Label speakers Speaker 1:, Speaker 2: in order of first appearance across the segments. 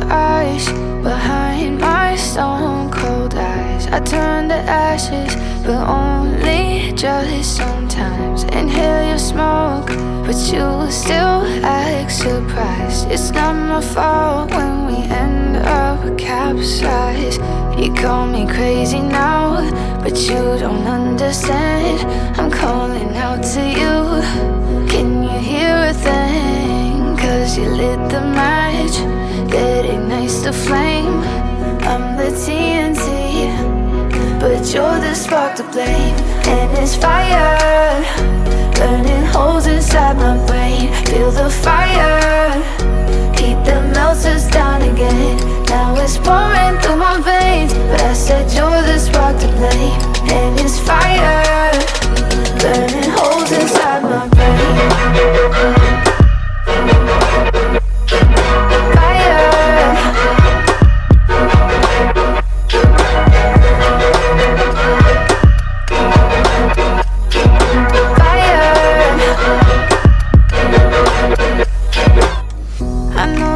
Speaker 1: ice behind my stone cold eyes. I turn to ashes, but only just sometimes. Inhale your smoke, but you still act surprised. It's not my fault when we end up capsized. You call me crazy now, but you don't understand. I'm calling out to you. Can you hear a thing? 'Cause you lit the match that ignites the flame. I'm the TNT, but you're the spark to blame. And it's fire, burning holes inside my brain. Feel the fire, heat that melts us down again. Now it's pouring through my veins, but I said you're the spark to blame. And it's fire, burning holes inside my brain.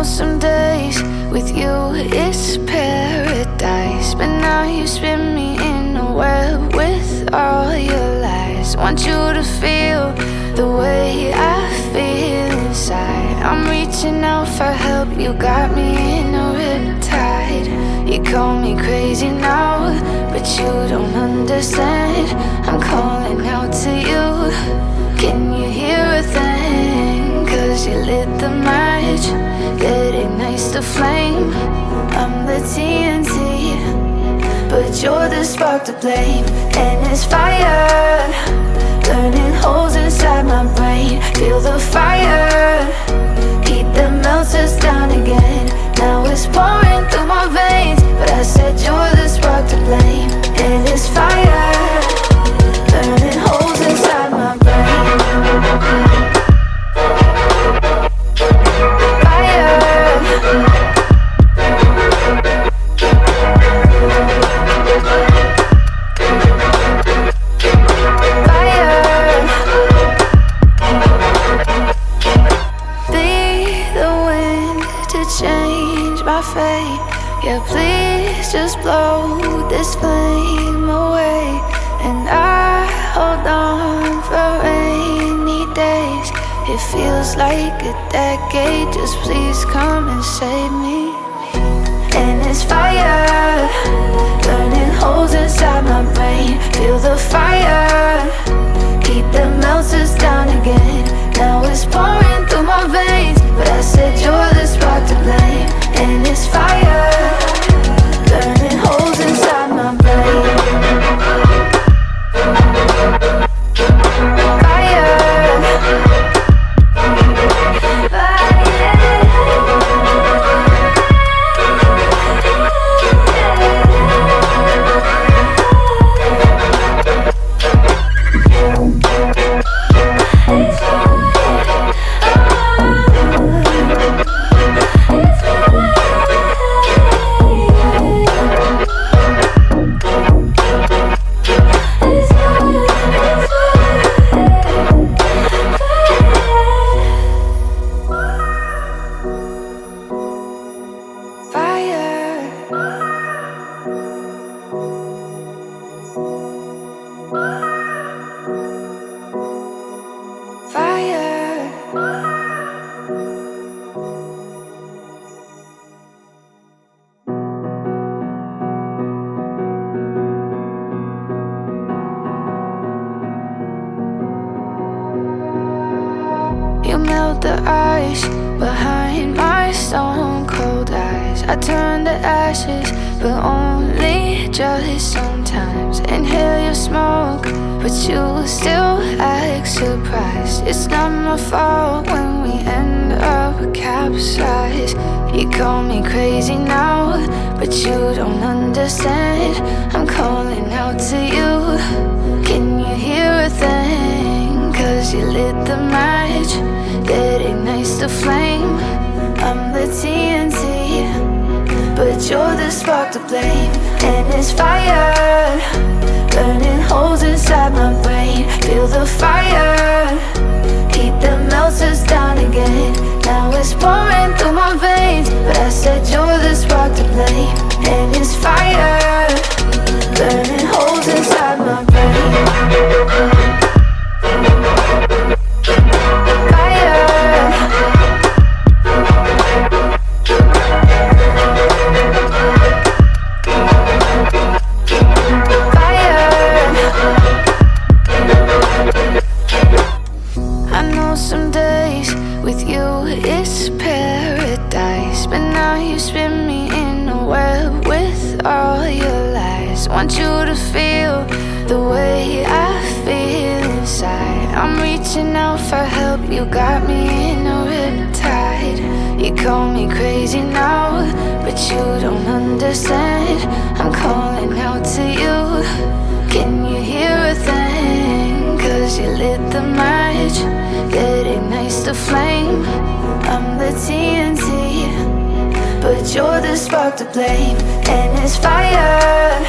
Speaker 1: Some days with you it's paradise, but now you spin me in a web with all your lies. Want you to feel the way I feel inside. I'm reaching out for help, you got me in a riptide. You call me crazy now, but you don't understand. I'm calling out to you. Can you hear a thing? 'Cause you lit the match that ignites the flame. I'm the TNT, but you're the spark to blame. And it's fire, burning holes inside my brain. Feel the fire, heat that melts us down again. Now it's pouring through my veins, but I said you're the spark to blame. And it's fire, burning holes inside my brain. Yeah, please just blow this flame away. And I hold on for rainy days. It feels like a decade, just please come and save me. And it's fire, burning holes inside my brain. Feel the fire, heat that melts us down again. Now it's pouring through my veins, but I said you're the spark to blame. And it's fire, burning holes inside my brain. You melt the ice behind my stone cold eyes. I turn to ashes, but only just sometimes. Inhale your smoke, but you still act surprised. It's not my fault when we end up capsized. You call me crazy now, but you don't understand. I'm calling out to you. Can you hear a thing? 'Cause you lit the match that ignites the flame. I'm the TNT, but you're the spark to blame. And it's fire, burning holes inside my brain. Feel the fire, heat that melts us down again. Now it's pouring through my veins, but I said you're the to feel the way I feel inside. I'm reaching out for help, you got me in a riptide. You call me crazy now, but you don't understand. I'm calling out to you, can you hear a thing? Cause you lit the match, it ignites the flame. I'm the TNT, but you're the spark to blame. And it's fire,